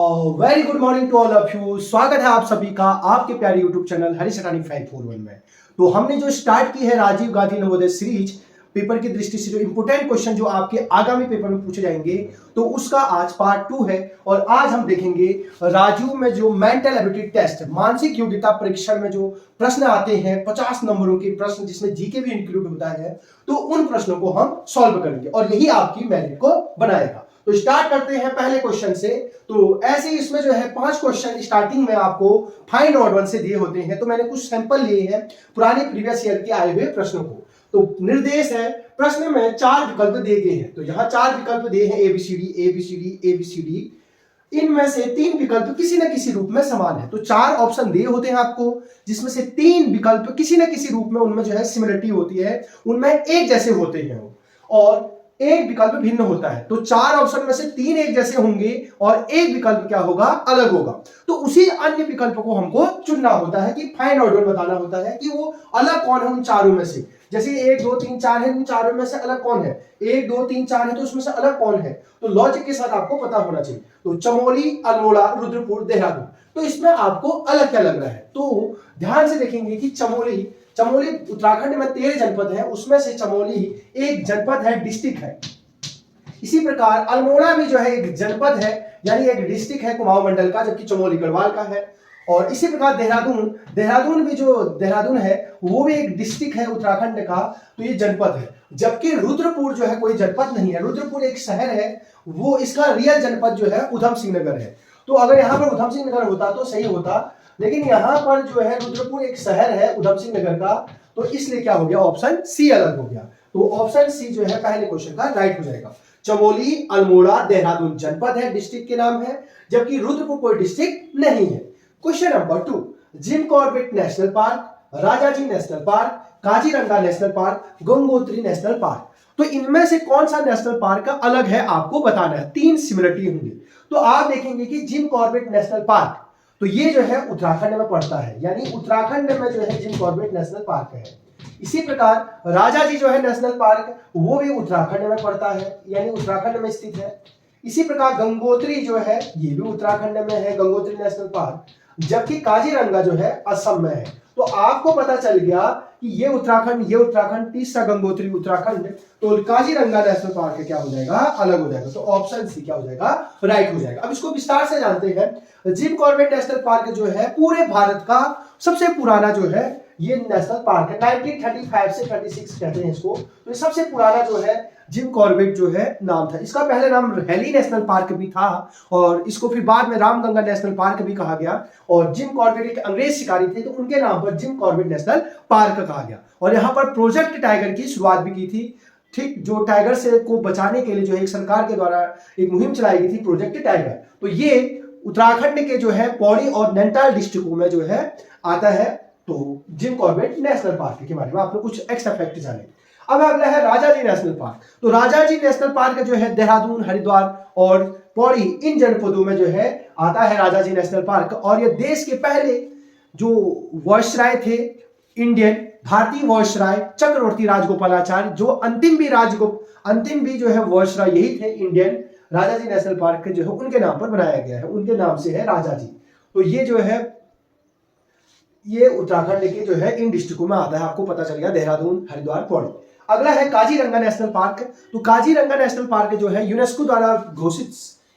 Very good morning to all of you. स्वागत है आप सभी का आपके प्यारे यूट्यूब चैनल हरीश अटानी 541 में। तो हमने जो स्टार्ट की है राजीव गांधी नवोदय सीरीज पेपर की दृष्टि से जो इंपोर्टेंट क्वेश्चन जो आपके आगामी पेपर में पूछे जाएंगे तो उसका आज पार्ट 2 है। और आज हम देखेंगे राजू में जो मेंटल एबिलिटी टेस्ट मानसिक योग्यता परीक्षण में जो प्रश्न आते हैं 50 नंबरों के प्रश्न जिसमें जीके भी इंक्लूड होता है, तो उन प्रश्नों को हम सॉल्व करेंगे और यही आपकी मेरिट को बनाएगा। तो स्टार्ट करते हैं पहले क्वेश्चन से। तो ऐसे ही इसमें जो है 5 क्वेश्चन स्टार्टिंग में आपको फाइंड ऑड वन से दिए होते हैं। तो मैंने कुछ सैंपल लिए हैं पुराने प्रीवियस ईयर के आए हुए प्रश्नों को। तो निर्देश है, प्रश्न में 4 विकल्प दिए गए हैं। तो यहाँ 4 विकल्प दिए हैं ABCD। इनमें से 3 विकल्प किसी न किसी रूप में समान है। तो 4 ऑप्शन दिए होते हैं आपको, जिसमें से 3 विकल्प किसी न किसी रूप में उनमें जो है सिमिलरिटी होती है, उनमें एक जैसे होते हैं और एक विकल्प भिन्न होता है। तो 4 ऑप्शन में से 3 एक जैसे होंगे और एक विकल्प क्या होगा, अलग होगा। तो उसी अन्य विकल्प को हमको चुनना होता है कि फाइंड ऑर्डर बताना होता है कि वो अलग कौन है उन चारों में से। जैसे 1 2 3 4 है, उन चारों में से अलग कौन है, 1 2 3 4 है तो उसमें से अलग कौन है। तो लॉजिक के साथ आपको पता होना चाहिए। तो चमोली, अल्मोड़ा, रुद्रपुर, देहरादून, तो इसमें आपको अलग क्या लग रहा है। तो ध्यान से देखेंगे कि चमोली उत्तराखंड में 13 जनपद है, उसमें से चमोली एक जनपद है, डिस्ट्रिक्ट है। इसी प्रकार अल्मोड़ा भी जो है एक जनपद है, यानी एक डिस्ट्रिक्ट है कुमाऊं मंडल का, जबकि चमोली गढ़वाल का है। और इसी प्रकार देहरादून भी जो देहरादून है वो भी एक डिस्ट्रिक्ट है उत्तराखंड का, तो ये जनपद है। जबकि रुद्रपुर जो है कोई जनपद नहीं है, रुद्रपुर एक शहर है, वो इसका रियल जनपद जो है उधम सिंह नगर है। तो अगर यहाँ पर उधम सिंह नगर होता तो सही होता, लेकिन यहाँ पर जो है रुद्रपुर एक शहर है उधम सिंह नगर का, तो इसलिए क्या हो गया, ऑप्शन सी अलग हो गया। तो ऑप्शन सी जो है पहले क्वेश्चन का राइट हो जाएगा। चमोली, अल्मोड़ा, देहरादून जनपद है, डिस्ट्रिक्ट के नाम है, जबकि रुद्रपुर कोई डिस्ट्रिक्ट नहीं है। Question number 2, Jim Corbett national park, Rajaji national park, Kaziranga national park, Gangotri national park, तो इनमें से कौन सा नेशनल पार्क का अलग है आपको बताना है। 3 सिमिलरिटी होंगी। तो आप देखेंगे कि जिम कॉर्बेट नेशनल पार्क, तो ये जो है उत्तराखंड में पड़ता है, यानी उत्तराखंड में जो है जिम कॉर्बेट नेशनल पार्क है। इसी प्रकार राजाजी जो है नेशनल पार्क, वो भी उत्तराखंड में पड़ता है, यानी उत्तराखंड में स्थित है। इसी प्रकार गंगोत्री जो है ये भी उत्तराखंड में है, गंगोत्री नेशनल पार्क, जबकि काजीरंगा जो है असम में है। तो आपको पता चल गया कि ये उत्तराखंड, तीसरा गंगोत्री उत्तराखंड, तो काजीरंगा नेशनल पार्क क्या हो जाएगा, अलग हो जाएगा। तो ऑप्शन सी क्या हो जाएगा, राइट हो जाएगा। अब इसको विस्तार से जानते हैं। जिम कॉर्बेट नेशनल पार्क जो है पूरे भारत का सबसे पुराना जो है ये नेशनल पार्क है। 1935 से 36 कहते हैं इसको। तो ये सबसे पुराना जो है जिम कॉर्बेट जो है नाम था। इसका पहले नाम हेली नेशनल पार्क भी था और इसको फिर बाद में रामगंगा नेशनल पार्क भी कहा गया। और जिम कॉर्बेट एक अंग्रेज शिकारी थे, तो उनके नाम पर जिम कॉर्बेट नेशनल पार्क कहा गया। और यहाँ पर प्रोजेक्ट टाइगर की शुरुआत भी की थी, ठीक, जो टाइगर से को बचाने के लिए जो है एक सरकार के द्वारा एक मुहिम चलाई गई थी, प्रोजेक्ट टाइगर। तो ये उत्तराखंड के जो है पौड़ी और नैनीताल डिस्ट्रिक्टों में जो है आता है। तो जिम कॉर्बेट नेशनल पार्क के बारे में आपने कुछ एक्स्ट्रा फैक्ट जाने। अब अगला है राजाजी नेशनल पार्क। तो राजाजी नेशनल पार्क जो है देहरादून, हरिद्वार और पौड़ी इन जनपदों में जो है आता है राजाजी नेशनल पार्क। और ये देश के पहले जो वायसराय थे, इंडियन भारतीय वायसराय चक्रवर्ती राजगोपालाचार्य, जो अंतिम भी जो है वायसराय यही थे इंडियन, राजाजी नेशनल पार्क जो है उनके नाम पर बनाया गया है, उनके नाम से है राजाजी। तो ये जो है ये उत्तराखंड के जो है इन डिस्ट्रिक्टों में आता है, आपको पता चल गया, देहरादून, हरिद्वार, पौड़ी। अगला है काजीरंगा नेशनल पार्क। तो काजीरंगा नेशनल पार्क जो है यूनेस्को द्वारा घोषित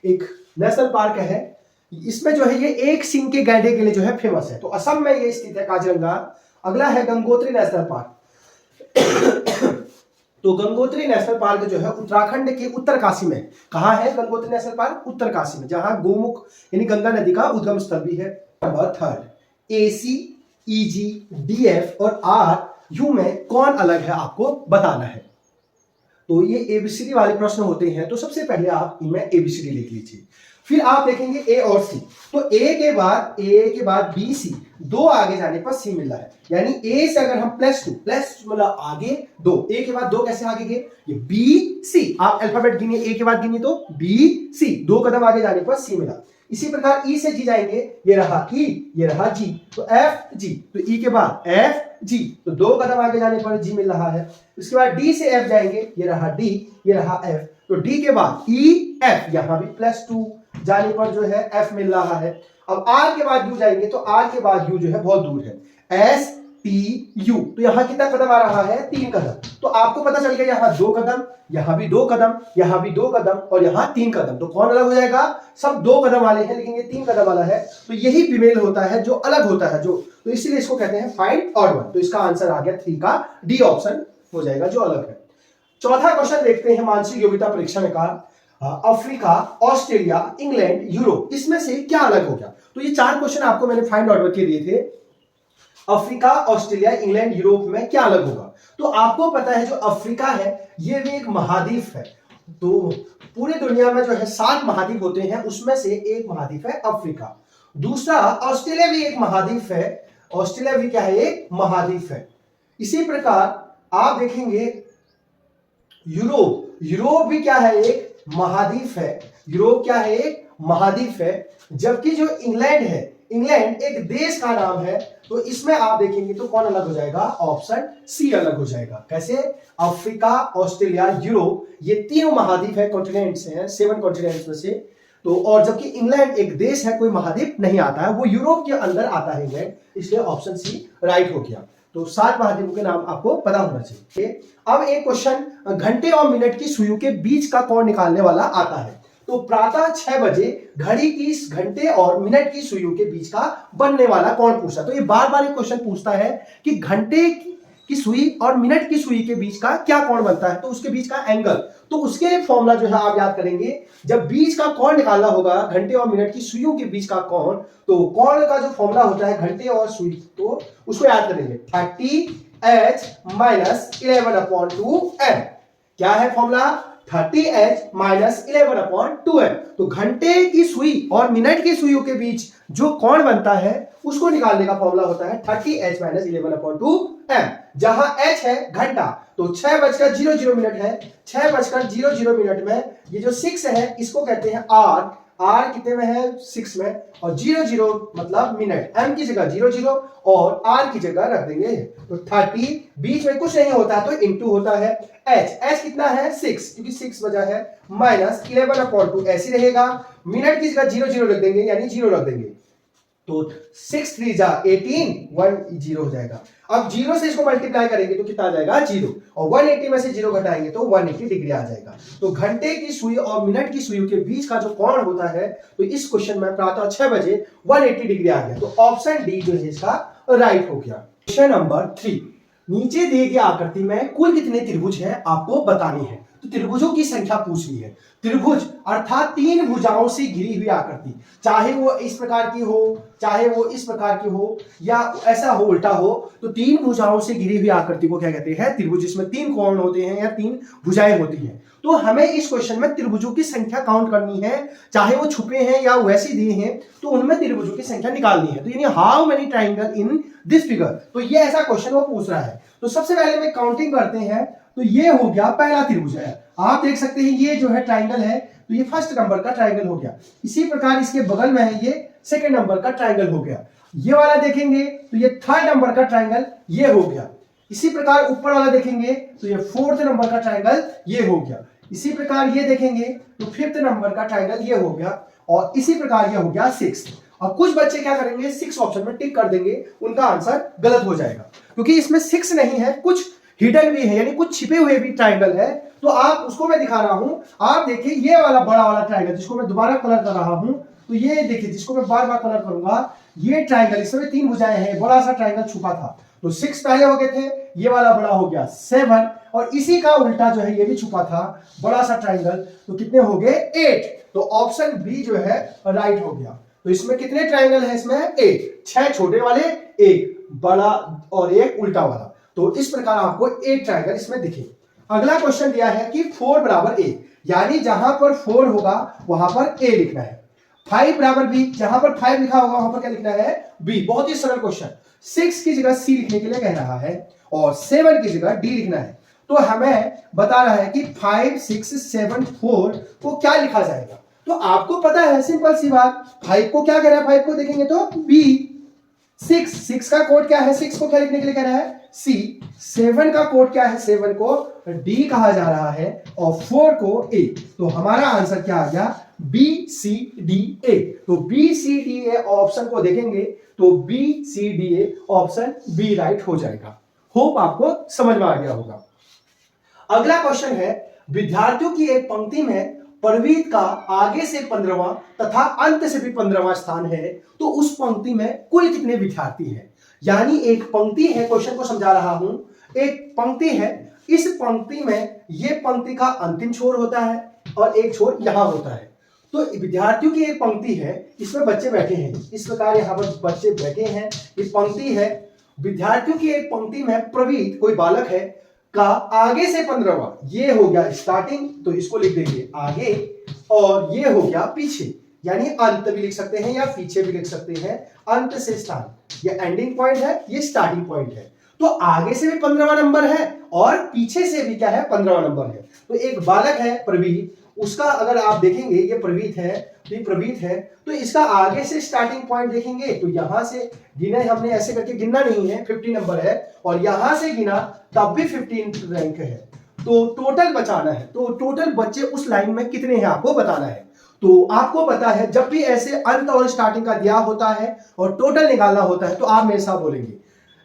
एक नेशनल पार्क है। इसमें जो है ये एक सींग के गैंडे के लिए जो है फेमस है। तो असम में ये स्थित है काजीरंगा। अगला है गंगोत्री नेशनल पार्क। तो गंगोत्री नेशनल पार्क जो है उत्तराखंड के उत्तरकाशी में। कहां है गंगोत्री नेशनल पार्क, उत्तरकाशी में, जहां गोमुख यानी गंगा नदी का उद्गम स्थल भी है। नंबर 3, AC, EG, DF और RU में कौन अलग है आपको बताना है। तो ये ABCD वाले प्रश्न होते हैं। तो सबसे पहले आप इनमें ABCD लिख लीजिए, फिर आप देखेंगे A और C। तो A के बाद B, C, 2 आगे जाने पर C मिल रहा है, यानी A से अगर हम प्लस मतलब आगे 2, A के बाद 2 कैसे आगे गए, ये B, C, आप अल्फाबेट गिनिए, A के बाद गिनिए तो B, C, 2 कदम आगे जाने पर C मिला। इसी प्रकार E से G जाएंगे, ये रहा E, ये रहा G, तो F, G, तो E के बाद F, G, तो 2 कदम आगे जाने पर G मिल रहा है। उसके बाद D से F जाएंगे, ये रहा D, ये रहा F, तो D के बाद E, F, यहां भी +2, जाने पर जो है F मिल रहा है। अब R के बाद U जाएंगे तो R के बाद U जो है बहुत दूर है, STU। तो यहां कितना कदम आ रहा है, 3 कदम। तो आपको पता चल गया यहां 2 कदम, यहां भी 2 कदम, यहां भी 2 कदम और यहां 3 कदम। तो कौन अलग हो जाएगा, सब 2 कदम वाले हैं लेकिन ये 3 कदम वाला है। तो यही फीमेल होता है जो अलग होता है, जो तो इसीलिए इसको कहते हैं फाइंड ऑड वन। तो इसका आंसर आ गया 3 का डी ऑप्शन हो जाएगा जो अलग है। चौथा क्वेश्चन देखते हैं मानसिक योग्यता परीक्षण का। अफ्रीका, ऑस्ट्रेलिया, इंग्लैंड, यूरोप, इसमें से क्या अलग हो गया। तो ये 4 क्वेश्चन आपको मैंने फाइंड ऑर्डर के दिए थे। अफ्रीका, ऑस्ट्रेलिया, इंग्लैंड, यूरोप में क्या अलग होगा। तो आपको पता है जो अफ्रीका है ये भी एक महाद्वीप है। तो पूरी दुनिया में जो है 7 महाद्वीप होते हैं, उसमें से एक महाद्वीप है अफ्रीका। दूसरा, ऑस्ट्रेलिया भी एक महाद्वीप है। ऑस्ट्रेलिया भी क्या है, एक महाद्वीप है। इसी प्रकार आप देखेंगे यूरोप, यूरोप भी क्या है, एक महाद्वीप है। यूरोप क्या है, एक महाद्वीप है। जबकि जो इंग्लैंड है, इंग्लैंड एक देश का नाम है। तो इसमें आप देखेंगे तो कौन अलग हो जाएगा, ऑप्शन सी अलग हो जाएगा। कैसे, अफ्रीका, ऑस्ट्रेलिया, यूरोप, ये तीनों महाद्वीप है, कॉन्टिनेंट्स हैं, 7 कॉन्टिनेंट्स में से। तो और जबकि इंग्लैंड एक देश है, कोई महाद्वीप नहीं आता है, वो यूरोप के अंदर आता है इंग्लैंड, इसलिए ऑप्शन सी राइट हो गया। तो 7 महाद्वीपों के नाम आपको पता होना चाहिए। अब एक क्वेश्चन, घंटे और मिनट की सुइयों के बीच का कोण निकालने वाला आता है। तो प्रातः 6 बजे घड़ी की घंटे और मिनट की सुइयों के बीच का बनने वाला कौन पूछता। तो ये बार बार एक क्वेश्चन पूछता है कि घंटे की सुई और मिनट की सुई के बीच का क्या कोण बनता है, तो उसके बीच का एंगल। तो उसके लिए फॉर्मूला जो है आप याद करेंगे, जब बीच का कोण निकालना होगा घंटे और मिनट की सुइयों के बीच का कोण, तो कोण का जो फॉर्मूला होता है घंटे और सुई, तो उसको याद करेंगे 30h - 11/2m। क्या है फॉर्मूला, 30h - 11/2m। तो घंटे की सुई और मिनट की सुइयों के बीच जो कोण बनता है उसको निकालने का फॉर्मूला होता है 30h - 11/2m। जहां h है घंटा, तो 6:00 है, 6:00 में ये जो 6 है इसको कहते हैं r। r कितने में है, 6 में, और 00 मतलब मिनट, m की जगह 00 और r की जगह रख देंगे। तो 30 बीच में कुछ नहीं होता है तो इंटू होता है h कितना है 6, क्योंकि 6 बजा है, माइनस 11/2 ऐसे रहेगा। मिनट की जगह 00 रख देंगे, यानी 0 रख देंगे। तो 6 3 जा 18, 1 0 हो जाएगा। अब 0 से इसको मल्टीप्लाई करेंगे तो कितना आ जाएगा, 0, और 180 में से 0 घटाएंगे तो 180 डिग्री आ जाएगा। तो घंटे की सुई और मिनट की सुई के बीच का जो कोण होता है, तो इस क्वेश्चन में प्रातः 6 बजे 180 डिग्री आ गया। तो ऑप्शन डी जो है इसका राइट हो गया। क्वेश्चन नंबर 3, नीचे दिए गए आकृति में कुल कितने त्रिभुज हैं आपको बतानी है। तो त्रिभुजों की संख्या पूछ ली है। त्रिभुज अर्थात 3 भुजाओं से घिरी हुई आकृति, चाहे वो इस प्रकार की हो, चाहे वो इस प्रकार की हो, या ऐसा हो, उल्टा हो, तो 3 भुजाओं से घिरी हुई आकृति को क्या कहते हैं, त्रिभुज। जिसमें 3 कोण होते हैं या 3 भुजाएं होती हैं। तो हमें इस क्वेश्चन में त्रिभुजों की संख्या काउंट करनी है, चाहे वो छुपे हैं या वैसे दिए हैं, तो उनमें त्रिभुजों की संख्या निकालनी है। तो यानी how many triangle in this figure, तो ये ऐसा क्वेश्चन वो पूछ रहा है। तो सबसे पहले में काउंटिंग करते हैं। तो ये हो गया पहला त्रिभुज है, आप देख सकते हैं ये जो है ट्राइंगल है, तो ये फर्स्ट नंबर का ट्राइंगल हो गया। इसी प्रकार इसके बगल में है, ये सेकंड नंबर का ट्राइंगल हो गया। ये वाला देखेंगे तो ये थर्ड नंबर का ट्राइंगल ये हो गया। इसी प्रकार ऊपर वाला देखेंगे तो ये फोर्थ नंबर का ट्राइंगल ये हो गया। इसी प्रकार ये देखेंगे तो फिफ्थ नंबर का ट्राइंगल ये हो गया, और इसी प्रकार ये हो गया 6। और कुछ बच्चे क्या करेंगे, 6 ऑप्शन में टिक कर देंगे, उनका आंसर गलत हो जाएगा, क्योंकि इसमें 6 नहीं है, कुछ हिडन भी है, यानी कुछ छिपे हुए भी ट्राइंगल है। तो आप उसको मैं दिखा रहा हूं, आप देखिए ये वाला बड़ा वाला ट्राइंगल जिसको मैं दोबारा कलर कर रहा हूं, तो ये देखिए जिसको मैं बार बार कलर करूंगा, ये ट्राइंगल, इसमें 3 भुजाएं हैं, बड़ा सा ट्राइंगल छुपा था। तो 6 पहले हो गए थे, ये वाला बड़ा हो गया 7, और इसी का उल्टा जो है ये भी छुपा था, बड़ा सा ट्राइंगल, तो कितने हो गए 8। तो ऑप्शन बी जो है राइट हो गया। तो इसमें कितने ट्राइंगल है, इसमें 8, 6 छोटे वाले, 1 बड़ा और 1 उल्टा वाला। तो इस प्रकार आपको 8 ट्राइंगल इसमें दिखे। अगला क्वेश्चन दिया है कि 4 बराबर a, यानी जहां पर 4 होगा वहां पर a लिखना है। 5 बराबर b, जहां पर 5 लिखा होगा वहां पर क्या लिखना है, b। बहुत ही सरल क्वेश्चन। 6 की जगह c लिखने के लिए कह रहा है, और 7 की जगह d लिखना है। तो हमें बता रहा है कि 5 6 7 4 को क्या लिखा जाएगा। तो आपको पता है, सिंपल सी बात, 5 को क्या कह रहा है, 5 को देखेंगे तो b। 6 का कोड क्या है, 6 को क्या लिखने के लिए कह रहा है, C। 7 का कोड क्या है, 7 को D कहा जा रहा है, और 4 को A। तो हमारा आंसर क्या आ गया, बी सी डी ए। तो B C D A option को देखेंगे तो B C D A option B right हो जाएगा। होप आपको समझ में आ गया होगा। अगला क्वेश्चन है, विद्यार्थियों की एक पंक्ति में प्रवीत का आगे से 15वां तथा अंत से भी 15वां स्थान है, तो उस पंक्ति में कुल कितने विद्यार्थी हैं? यानी एक पंक्ति है, क्वेश्चन को समझा रहा हूं, एक पंक्ति है, इस पंक्ति में ये पंक्ति का अंतिम छोर होता है और एक छोर यहां होता है। तो विद्यार्थियों की एक पंक्ति है, इसमें बच्चे बैठे हैं, इस प्रकार यहां पर बच्चे बैठे हैं, ये पंक्ति है। विद्यार्थियों की एक पंक्ति में प्रवीत कोई बालक है का आगे से 15वां, ये हो गया स्टार्टिंग, तो इसको लिख देंगे आगे, और ये हो गया पीछे, यानी अंत भी लिख सकते हैं या पीछे भी लिख सकते हैं। अंत से स्थान, ये एंडिंग पॉइंट है, ये स्टार्टिंग पॉइंट है। तो आगे से भी 15वां नंबर है और पीछे से भी क्या है, 15वां नंबर है। तो एक बालक है प्रवीत, उसका अगर आप देखेंगे ये प्रवीत है, तो ये प्रवीत है, तो इसका आगे से स्टार्टिंग पॉइंट देखेंगे तो यहां से गिने, हमने ऐसे करके गिनना नहीं है, 50 नंबर है, और यहां से गिना तब भी 15 रैंक है। तो टोटल बचाना है, तो टोटल बच्चे उस लाइन में कितने हैं आपको बताना है। तो आपको पता है जब भी ऐसे अंत और स्टार्टिंग का दिया होता है और टोटल निकालना होता है, तो आप मेरे साथ बोलेंगे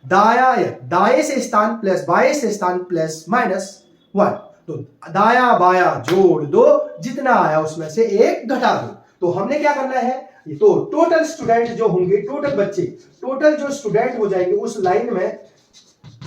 दाएं से स्थान प्लस बाएं से स्थान प्लस -1। तो दाया बाया जोड़ दो, जितना आया उसमें से एक घटा दो। तो हमने क्या करना है, तो टोटल स्टूडेंट जो होंगे, टोटल बच्चे, टोटल जो स्टूडेंट हो जाएंगे उस लाइन में,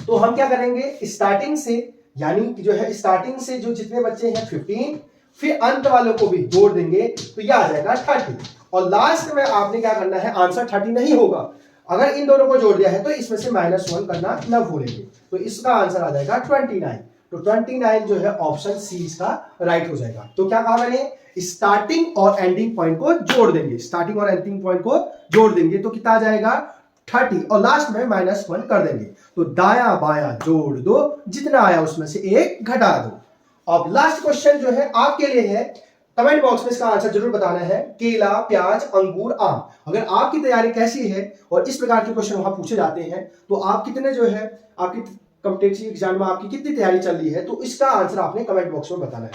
तो हम क्या करेंगे, स्टार्टिंग से, यानी कि जो है स्टार्टिंग से जो जितने बच्चे हैं 15, फिर अंत वालों को भी जोड़ देंगे तो यह आ जाएगा 30, और लास्ट में आपने क्या करना है, आंसर 30 नहीं होगा, अगर इन दोनों को जोड़ दिया है तो इसमें से -1 करना न भूलेंगे, तो इसका आंसर आ जाएगा 29। तो 29 जो है ऑप्शन सी इसका राइट हो जाएगा। तो क्या कहा मैंने, स्टार्टिंग और एंडिंग पॉइंट को जोड़ देंगे, स्टार्टिंग और एंडिंग पॉइंट को जोड़ देंगे तो कितना आ जाएगा 30, और लास्ट में -1 कर देंगे। तो दाया बाया जोड़ दो, जितना आया उसमें से एक घटा दो। अब लास्ट क्वेश्चन जो है आपके लिए है, कमेंट बॉक्स में इसका आंसर जरूर बताना है, केला प्याज अंगूर आम। अगर आपकी तैयारी कैसी है और इस प्रकार के क्वेश्चन वहां पूछे जाते हैं, तो आप कितने जो है आपकी कॉम्पिटिटिव एग्जाम में आपकी कितनी तैयारी चल रही है, तो इसका आंसर आपने कमेंट बॉक्स में बताना है।